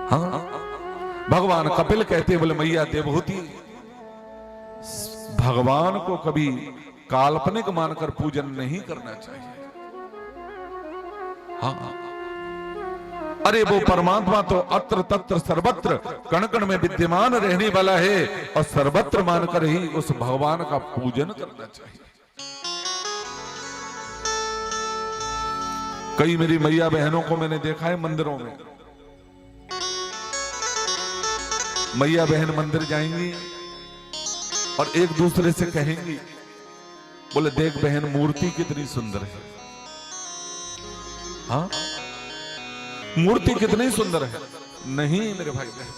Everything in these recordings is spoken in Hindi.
हाँ, भगवान कपिल कहते बोले मैया देवहूति, भगवान को कभी काल्पनिक मानकर पूजन नहीं करना चाहिए। हाँ, अरे वो परमात्मा तो अत्र तत्र सर्वत्र कण कण में विद्यमान रहने वाला है और सर्वत्र मानकर ही उस भगवान का पूजन करना चाहिए। कई मेरी मैया बहनों को मैंने देखा है मंदिरों में, मैया बहन मंदिर जाएंगी और एक दूसरे से कहेंगी बोले देख बहन मूर्ति कितनी सुंदर है। हाँ, मूर्ति कितनी सुंदर है। नहीं मेरे भाई बहन,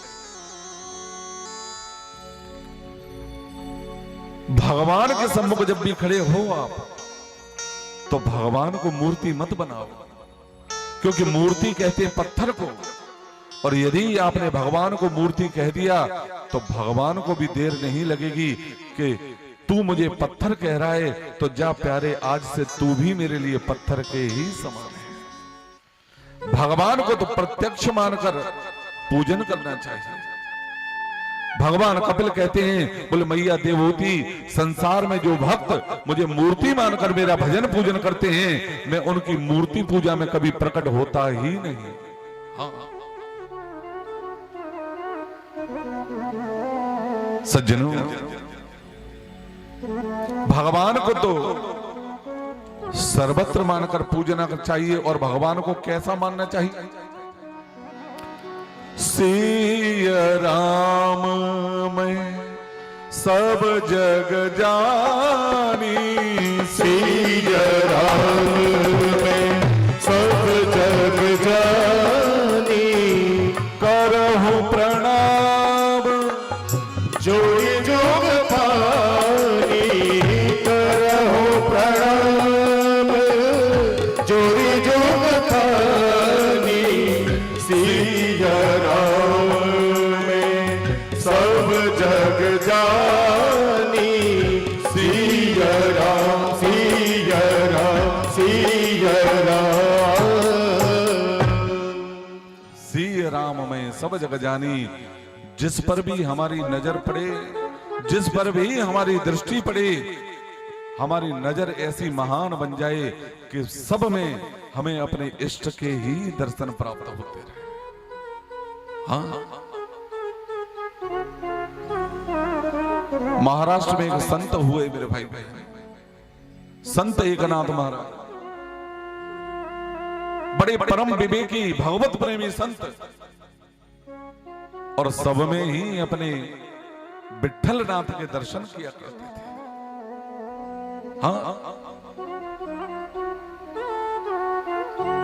भगवान के सम्मुख जब भी खड़े हो आप तो भगवान को मूर्ति मत बनाओ, क्योंकि मूर्ति कहते हैं पत्थर को, और यदि आपने भगवान को मूर्ति कह दिया तो भगवान को भी देर नहीं लगेगी कि तू मुझे पत्थर कह रहा है तो जा प्यारे आज से तू भी मेरे लिए पत्थर के ही समान है। भगवान को तो प्रत्यक्ष मानकर पूजन करना चाहिए। भगवान कपिल कहते हैं बोले मैया देवहूति, संसार में जो भक्त मुझे मूर्ति मानकर मेरा भजन पूजन करते हैं मैं उनकी मूर्ति पूजा में कभी प्रकट होता ही नहीं। हाँ, सज्जनों, भगवान को तो सर्वत्र मानकर पूजना चाहिए। और भगवान को कैसा मानना चाहिए? सिया राम मैं सब जग जानी, सिया राम मैं सब जग जानी, करहु प्रणाम जोई जोग पानी, करहु प्रणाम जोई जोग पानी, सिया राम में सब जग जानी, सिया राम सिया राम सिया राम, सिया राम में सब जग जानी। जिस पर भी हमारी नजर पड़े, जिस पर भी हमारी दृष्टि पड़े, हमारी नजर ऐसी महान बन जाए कि सब में हमें अपने इष्ट के ही दर्शन प्राप्त होते रहे। हाँ, महाराष्ट्र में एक संत हुए मेरे भाई, संत एकनाथ महाराज, बड़े परम विवेकी भगवत प्रेमी संत, और सब में ही अपने विठल नाथ के दर्शन किया करते थे। हाँ,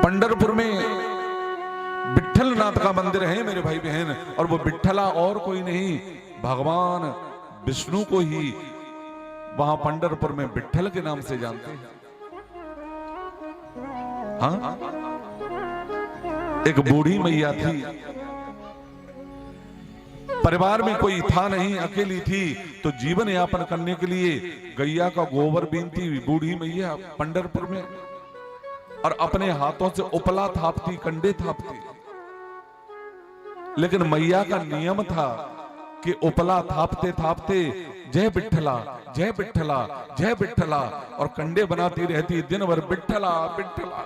पंढरपुर में विठल नाथ का मंदिर है मेरे भाई बहन, और वो विठला और कोई नहीं भगवान विष्णु को ही वहां पंढरपुर में विठल के नाम से जानते हैं। हाँ, एक बूढ़ी मैया थी, परिवार में कोई था नहीं, अकेली थी, तो जीवन यापन करने के लिए गैया का गोबर बीनती बूढ़ी मैया पंढरपुर में, और अपने हाथों से उपला थापती, कंडे थापती। लेकिन मैया का नियम था कि उपला थापते थापते जय विठला जय विठला जय विठला, और कंडे बनाती रहती दिन भर विठला विठला।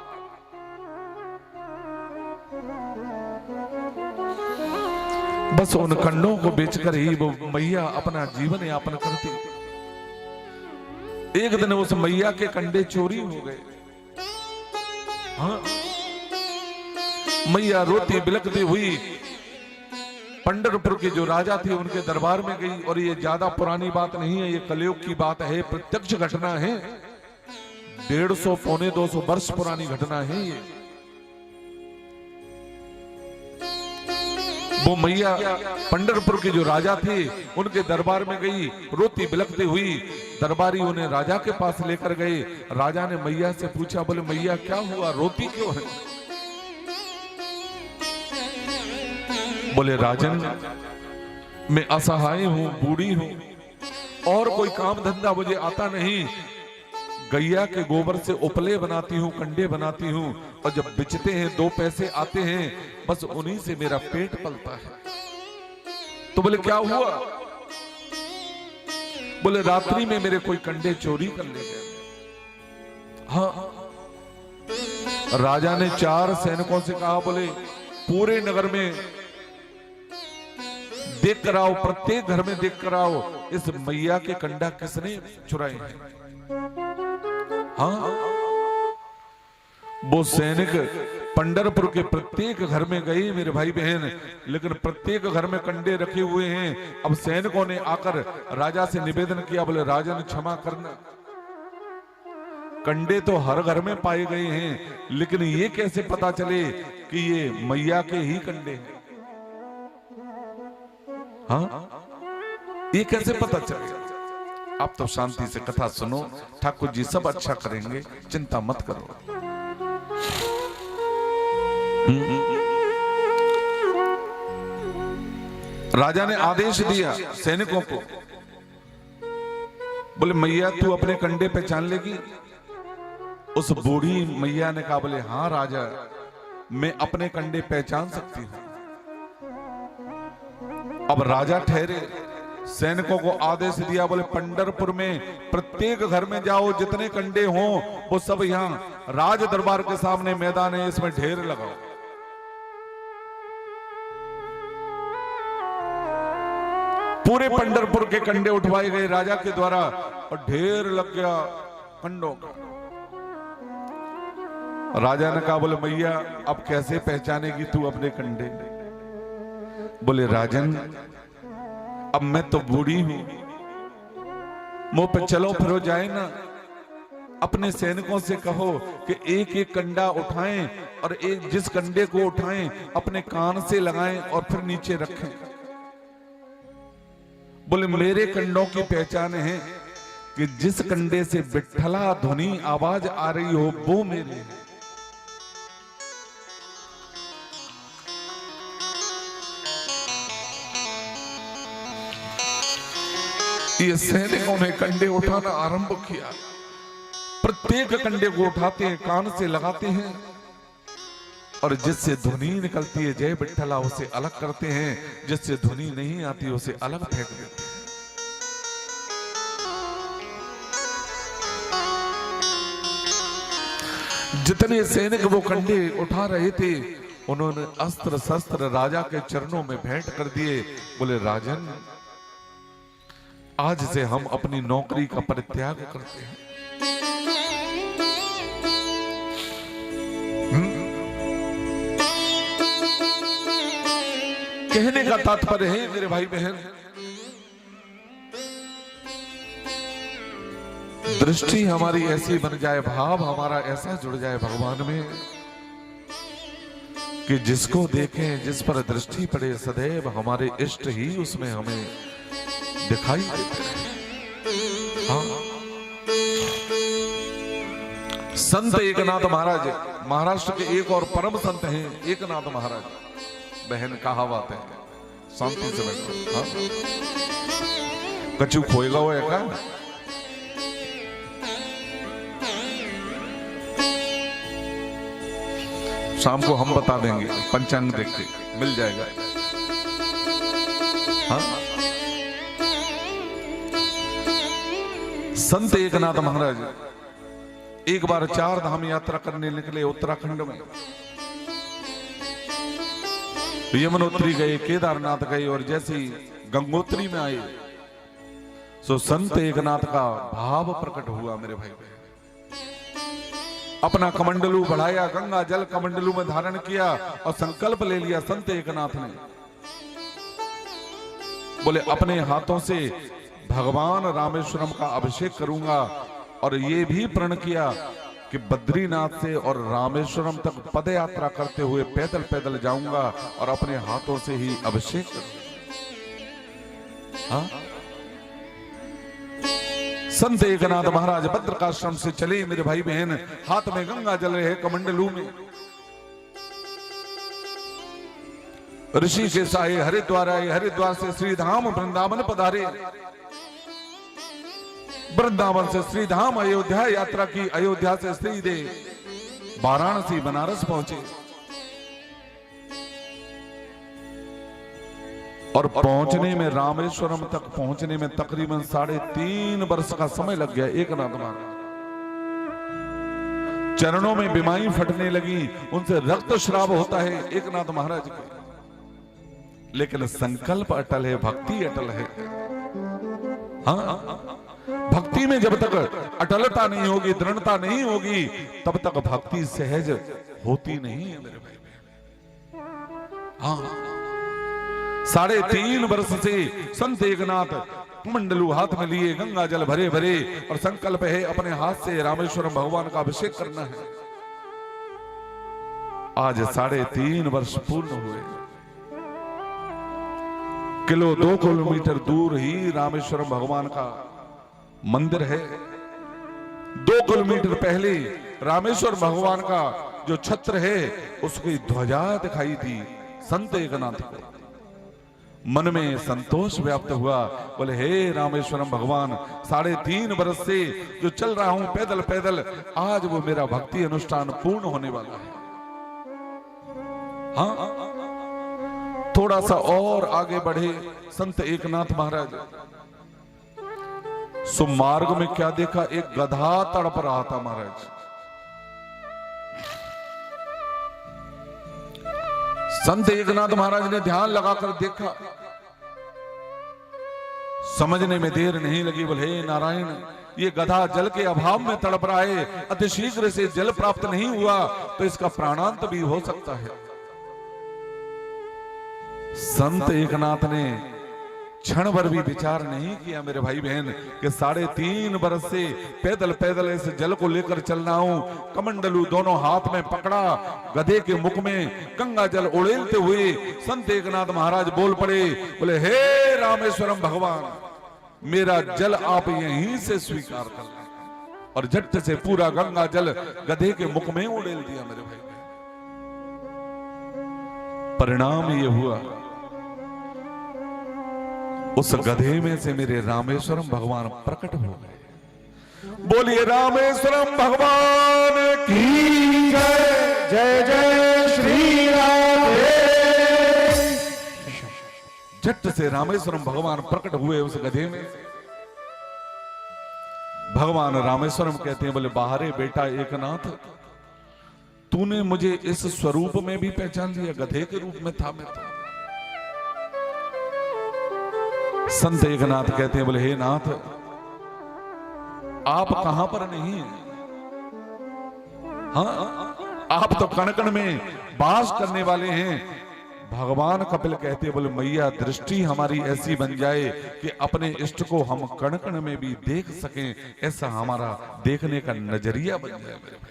बस उन कंडों को बेचकर ही वो मैया अपना जीवन यापन करती। एक दिन उस मैया के कंडे चोरी हो गए। हाँ, मैया रोती बिलखती हुई पंढरपुर के जो राजा थे उनके दरबार में गई, और ये ज्यादा पुरानी बात नहीं है, ये कलयुग की बात है, प्रत्यक्ष घटना है, 150 पौने 200 वर्ष पुरानी घटना है ये। वो मैया पंढरपुर के जो राजा थे उनके दरबार में गई, रोती बिलखती हुई। दरबारी उन्हें राजा के पास लेकर गए। राजा ने मैया से पूछा, बोले मैया क्या हुआ, रोती क्यों है? बोले राजन मैं असहाय हूं, बूढ़ी हूं, और कोई काम धंधा मुझे आता नहीं, गैया के गोबर से उपले बनाती हूं, कंडे बनाती हूं, और जब बेचते हैं 2 पैसे आते हैं, बस उन्हीं से मेरा पेट पलता है। तो बोले क्या हुआ? बोले रात्रि में मेरे कोई कंडे चोरी कर ले गए। हाँ, राजा ने 4 सैनिकों से कहा, बोले पूरे नगर में देख कर आओ, प्रत्येक घर में देख कर आओ, इस मैया के कंडा किसने चुराए हैं। हाँ, वो सैनिक पंढरपुर के प्रत्येक घर में गए मेरे भाई बहन, लेकिन प्रत्येक घर में कंडे रखे हुए हैं। अब सैनिकों ने आकर राजा से निवेदन किया, बोले राजन क्षमा करना, कंडे तो हर घर में पाए गए हैं, लेकिन ये कैसे पता चले कि ये मैया के ही कंडे हैं? हाँ, ये कैसे पता चले? आप तो शांति से कथा सुनो, ठाकुर जी सब अच्छा करेंगे, चिंता मत करो। राजा ने आदेश दिया सैनिकों को, बोले मैया तू अपने कंडे पहचान लेगी? उस बूढ़ी मैया ने कहा, बोले हाँ राजा, मैं अपने कंडे पहचान सकती हूं। अब राजा ठहरे, सैनिकों को आदेश दिया, बोले पंढरपुर में प्रत्येक घर में जाओ, जितने कंडे हों वो सब यहां राज दरबार के सामने मैदान है, इसमें ढेर लगाओ। पूरे पंढरपुर के कंडे उठवाए गए राजा के द्वारा और ढेर लग गया कंडों का। राजा ने कहा, बोले मैया अब कैसे पहचानेगी तू अपने कंडे? बोले राजन, अब मैं तो बूढ़ी हूं, मुंह पे चलो फिरो जाए ना। अपने सैनिकों से कहो कि एक एक कंडा उठाएं और एक जिस कंडे को उठाएं अपने कान से लगाएं और फिर नीचे रखें। बोले मेरे कंडों की पहचान है कि जिस कंडे से विठ्ठला ध्वनि आवाज आ रही हो वो मेरे हैं। ये सैनिकों ने कंडे उठाना आरंभ किया। प्रत्येक कंडे को उठाते हैं, कान से लगाते हैं और जिससे ध्वनि निकलती है जय विठ्ठला उसे अलग करते हैं, जिससे ध्वनि नहीं आती उसे अलग फेंक देते हैं। जितने सैनिक वो कंडे उठा रहे थे उन्होंने अस्त्र शस्त्र राजा के चरणों में भेंट कर दिए। बोले राजन, आज से हम अपनी नौकरी का परित्याग करते हैं। कहने का तात्पर्य है मेरे भाई बहन, दृष्टि हमारी ऐसी बन जाए, भाव हमारा ऐसा जुड़ जाए भगवान में कि जिसको देखें, जिस पर दृष्टि पड़े, सदैव हमारे इष्ट ही उसमें हमें दिखाई देते हैं। हाँ, संत एकनाथ महाराज महाराष्ट्र के एक और परम संत हैं, एकनाथ महाराज। बहन कहावत है, शांति से बैठो। हाँ, कचू खोएगा वो है का? शाम को हम बता देंगे, पंचांग देख के मिल जाएगा। हाँ, संत एकनाथ महाराज एक बार 4 धाम यात्रा करने निकले उत्तराखंड में। यमुनोत्री गए, केदारनाथ गए और जैसे ही गंगोत्री में आए सो संत एकनाथ का भाव प्रकट हुआ मेरे भाई। अपना कमंडलू बढ़ाया, गंगा जल कमंडलू में धारण किया और संकल्प ले लिया संत एकनाथ ने। बोले अपने हाथों से भगवान रामेश्वरम का अभिषेक करूंगा और ये भी प्रण किया कि बद्रीनाथ से और रामेश्वरम तक पद यात्रा करते हुए पैदल पैदल जाऊंगा और अपने हाथों से ही अभिषेक करूंगा। हाँ? संत एकनाथ महाराज भद्रकाश्रम से चले मेरे भाई बहन, हाथ में गंगा जल रहे कमंडलू में। ऋषिकेश आए, हरिद्वार आए, हरिद्वार से श्रीधाम वृंदावन पधारे, वृंदावन से श्रीधाम अयोध्या यात्रा की, अयोध्या से श्रीदेव वाराणसी बनारस पहुंचे और पहुंचने में, रामेश्वरम तक पहुंचने में तकरीबन 3.5 वर्ष का समय लग गया। एकनाथ महाराज चरणों में बिमाई फटने लगी, उनसे रक्त श्राव होता है एकनाथ महाराज को, लेकिन संकल्प अटल है, भक्ति अटल है। हाँ, भक्ति में जब तक अटलता नहीं होगी, दृढ़ता नहीं होगी, तब तक भक्ति सहज होती नहीं है मेरे भाई। हाँ, 3.5 वर्ष से संत एकनाथ कमंडलू हाथ में लिए, गंगा जल भरे भरे, और संकल्प है अपने हाथ से रामेश्वरम भगवान का अभिषेक करना है। आज 3.5 वर्ष पूर्ण हुए। 2 किलोमीटर दूर ही रामेश्वरम भगवान का मंदिर है। 2 किलोमीटर पहले रामेश्वर भगवान का जो छत्र है, उसकी ध्वजा दिखाई थी संत एकनाथ को। मन में संतोष व्याप्त हुआ, बोले हे रामेश्वरम भगवान, 3.5 वर्ष से जो चल रहा हूं पैदल पैदल, आज वो मेरा भक्ति अनुष्ठान पूर्ण होने वाला है। हाँ, थोड़ा सा और आगे बढ़े संत एकनाथ महाराज। सुमार्ग में क्या देखा? एक गधा तड़प रहा था महाराज। संत एकनाथ महाराज ने ध्यान लगाकर देखा, समझने में देर नहीं लगी। बोले हे नारायण, ये गधा जल के अभाव में तड़प रहा है, अतिशीघ्र से जल प्राप्त नहीं हुआ तो इसका प्राणांत भी हो सकता है। संत एकनाथ ने क्षण भर भी विचार नहीं किया मेरे भाई बहन कि 3.5 वर्ष से पैदल पैदल इस जल को लेकर चलना हूं। कमंडलू दोनों हाथ में पकड़ा, गधे के मुख में गंगा जल उड़ेलते हुए संत एकनाथ महाराज बोल पड़े, बोले हे रामेश्वरम भगवान, मेरा जल आप यहीं से स्वीकार कर लें। और झट से पूरा गंगा जल गधे के मुख में उड़ेल दिया मेरे भाई। परिणाम ये हुआ, उस गधे में से मेरे रामेश्वरम भगवान प्रकट हो गए। बोलिए रामेश्वरम भगवान की जय। जय जय श्री राधे। झट से रामेश्वरम भगवान प्रकट हुए उस गधे में। भगवान रामेश्वरम कहते हैं, बोले बाहरे बेटा एकनाथ, तूने मुझे इस स्वरूप में भी पहचान लिया? गधे के रूप में था मैं तो। संत एकनाथ कहते हैं, बोले हे नाथ, आप कहां पर नहीं हैं? हाँ, आप तो कण कण में वास करने वाले हैं। भगवान कपिल कहते हैं, बोले मैया दृष्टि हमारी ऐसी बन जाए कि अपने इष्ट को हम कण कण में भी देख सकें, ऐसा हमारा देखने का नजरिया बन जाए मेरे भाई।